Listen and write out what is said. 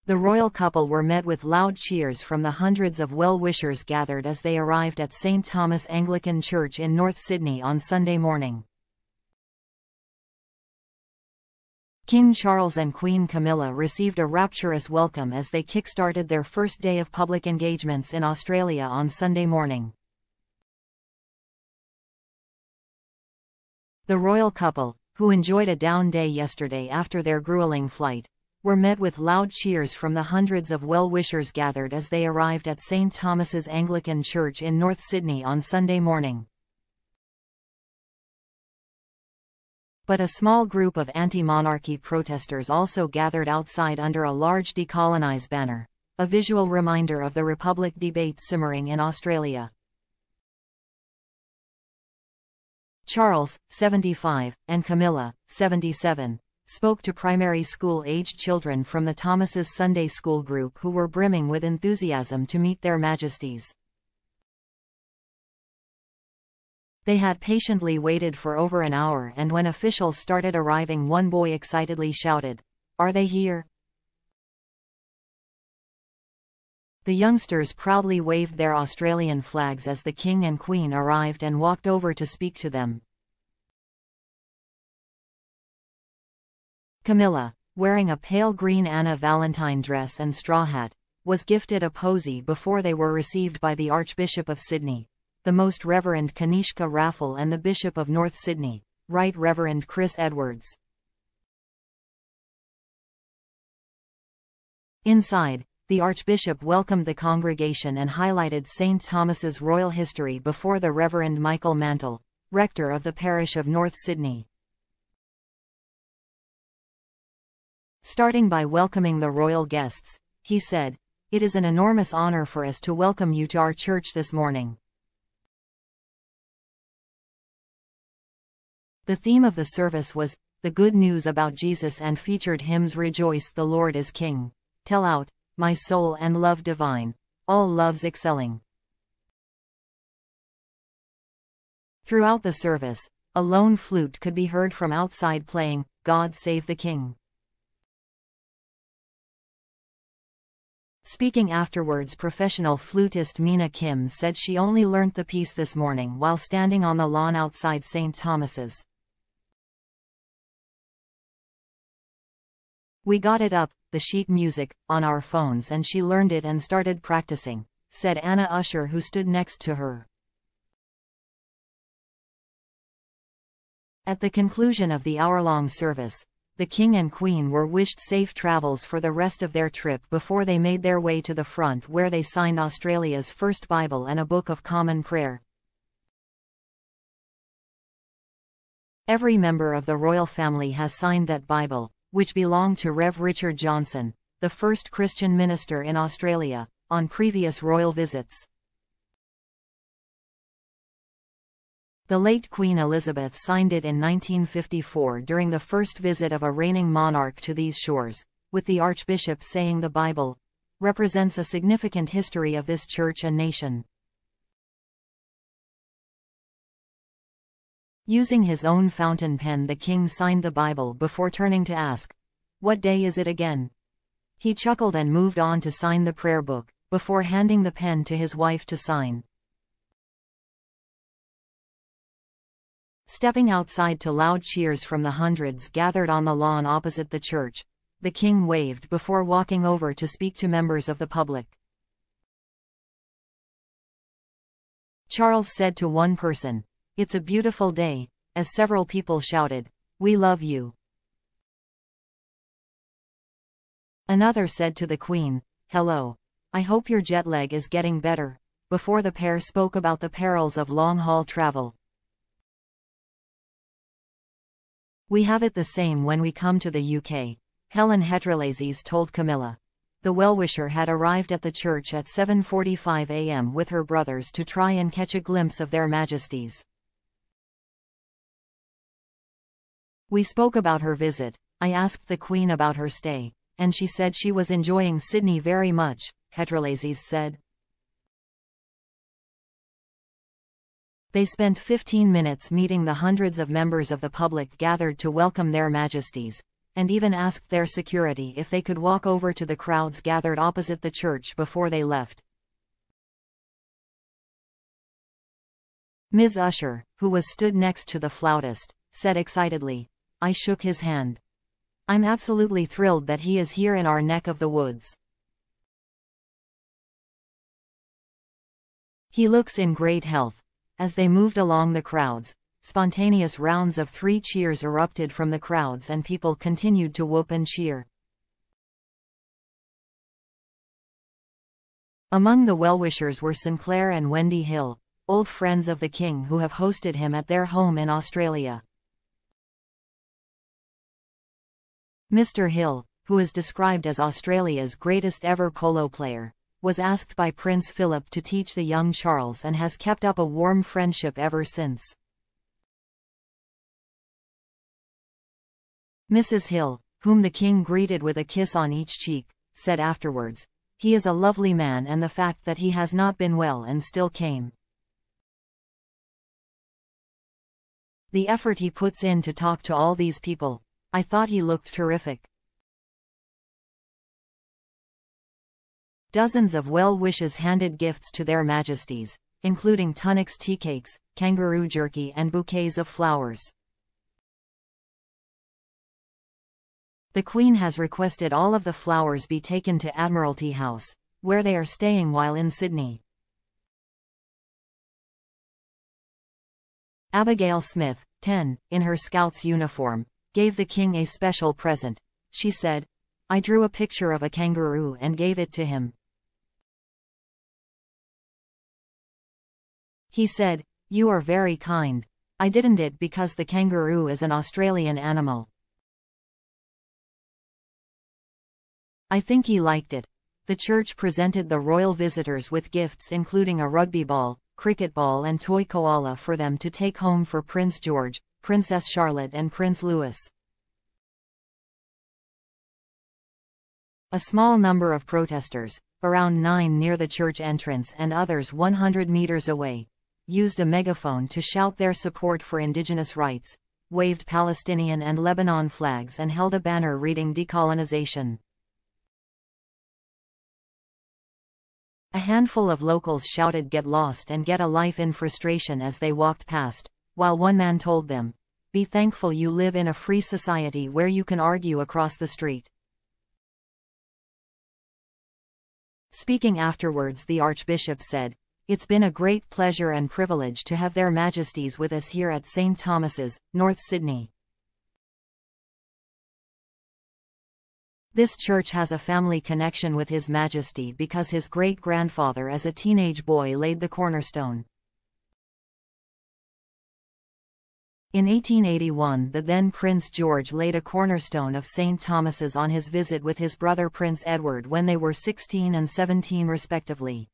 The royal couple were met with loud cheers from the hundreds of well-wishers gathered as they arrived at St. Thomas Anglican Church in North Sydney on Sunday morning. King Charles and Queen Camilla received a rapturous welcome as they kick-started their first day of public engagements in Australia on Sunday morning. The royal couple, who enjoyed a down day yesterday after their grueling flight, were met with loud cheers from the hundreds of well-wishers gathered as they arrived at St. Thomas's Anglican Church in North Sydney on Sunday morning. But a small group of anti-monarchy protesters also gathered outside under a large "Decolonise" banner, a visual reminder of the Republic debate simmering in Australia. Charles, 75, and Camilla, 77, spoke to primary school-aged children from the Thomas's Sunday School group who were brimming with enthusiasm to meet their Majesties. They had patiently waited for over an hour, and when officials started arriving, one boy excitedly shouted, "Are they here?" The youngsters proudly waved their Australian flags as the King and Queen arrived and walked over to speak to them. Camilla, wearing a pale green Anna Valentine dress and straw hat, was gifted a posy before they were received by the Archbishop of Sydney, the Most Reverend Kanishka Raffle, and the Bishop of North Sydney, Right Reverend Chris Edwards. Inside, the Archbishop welcomed the congregation and highlighted St. Thomas's royal history before the Reverend Michael Mantle, rector of the parish of North Sydney. Starting by welcoming the royal guests, he said, "It is an enormous honor for us to welcome you to our church this morning." The theme of the service was the good news about Jesus and featured hymns "Rejoice, the Lord is King," "Tell Out, My Soul," and "Love Divine," all loves excelling. Throughout the service, a lone flute could be heard from outside playing "God Save the King." Speaking afterwards, professional flutist Mina Kim said she only learnt the piece this morning while standing on the lawn outside St. Thomas's. "We got it up, the sheet music, on our phones, and she learned it and started practicing," said Anna Usher, who stood next to her. At the conclusion of the hour-long service, the King and Queen were wished safe travels for the rest of their trip before they made their way to the front, where they signed Australia's first Bible and a Book of Common Prayer. Every member of the royal family has signed that Bible, which belonged to Rev. Richard Johnson, the first Christian minister in Australia, on previous royal visits. The late Queen Elizabeth signed it in 1954 during the first visit of a reigning monarch to these shores, with the Archbishop saying the Bible represents a significant history of this church and nation. Using his own fountain pen, the King signed the Bible before turning to ask, "What day is it again?" He chuckled and moved on to sign the prayer book, before handing the pen to his wife to sign. Stepping outside to loud cheers from the hundreds gathered on the lawn opposite the church, the King waved before walking over to speak to members of the public. Charles said to one person, "It's a beautiful day," as several people shouted, "We love you." Another said to the Queen, "Hello. I hope your jet lag is getting better," before the pair spoke about the perils of long-haul travel. "We have it the same when we come to the UK," Helen Hetralazes told Camilla. The well-wisher had arrived at the church at 7:45 a.m. with her brothers to try and catch a glimpse of their Majesties. "We spoke about her visit. I asked the Queen about her stay, and she said she was enjoying Sydney very much," Hetralazes said. They spent 15 minutes meeting the hundreds of members of the public gathered to welcome their Majesties, and even asked their security if they could walk over to the crowds gathered opposite the church before they left. Ms. Usher, who was stood next to the flautist, said excitedly, "I shook his hand. I'm absolutely thrilled that he is here in our neck of the woods. He looks in great health." As they moved along the crowds, spontaneous rounds of 3 cheers erupted from the crowds and people continued to whoop and cheer. Among the well-wishers were Sinclair and Wendy Hill, old friends of the king who have hosted him at their home in Australia. Mr. Hill, who is described as Australia's greatest ever polo player, was asked by Prince Philip to teach the young Charles and has kept up a warm friendship ever since. Mrs. Hill, whom the king greeted with a kiss on each cheek, said afterwards, "He is a lovely man, and the fact that he has not been well and still came. The effort he puts in to talk to all these people, I thought he looked terrific." Dozens of well-wishers handed gifts to their majesties, including Tunnocks tea cakes, kangaroo jerky and bouquets of flowers. The Queen has requested all of the flowers be taken to Admiralty House, where they are staying while in Sydney. Abigail Smith, 10, in her Scout's uniform, gave the king a special present. She said, "I drew a picture of a kangaroo and gave it to him. He said, 'You are very kind. I didn't it because the kangaroo is an Australian animal. I think he liked it.'" The church presented the royal visitors with gifts including a rugby ball, cricket ball and toy koala for them to take home for Prince George, Princess Charlotte and Prince Louis. A small number of protesters, around 9 near the church entrance and others 100 meters away, used a megaphone to shout their support for indigenous rights, waved Palestinian and Lebanon flags and held a banner reading "Decolonization." A handful of locals shouted "Get lost and get a life" in frustration as they walked past, while one man told them, "Be thankful you live in a free society where you can argue across the street." Speaking afterwards, the Archbishop said, "It's been a great pleasure and privilege to have their Majesties with us here at St. Thomas's, North Sydney. This church has a family connection with His Majesty because his great-grandfather as a teenage boy laid the cornerstone. In 1881 the then Prince George laid a cornerstone of St. Thomas's on his visit with his brother Prince Edward when they were 16 and 17 respectively.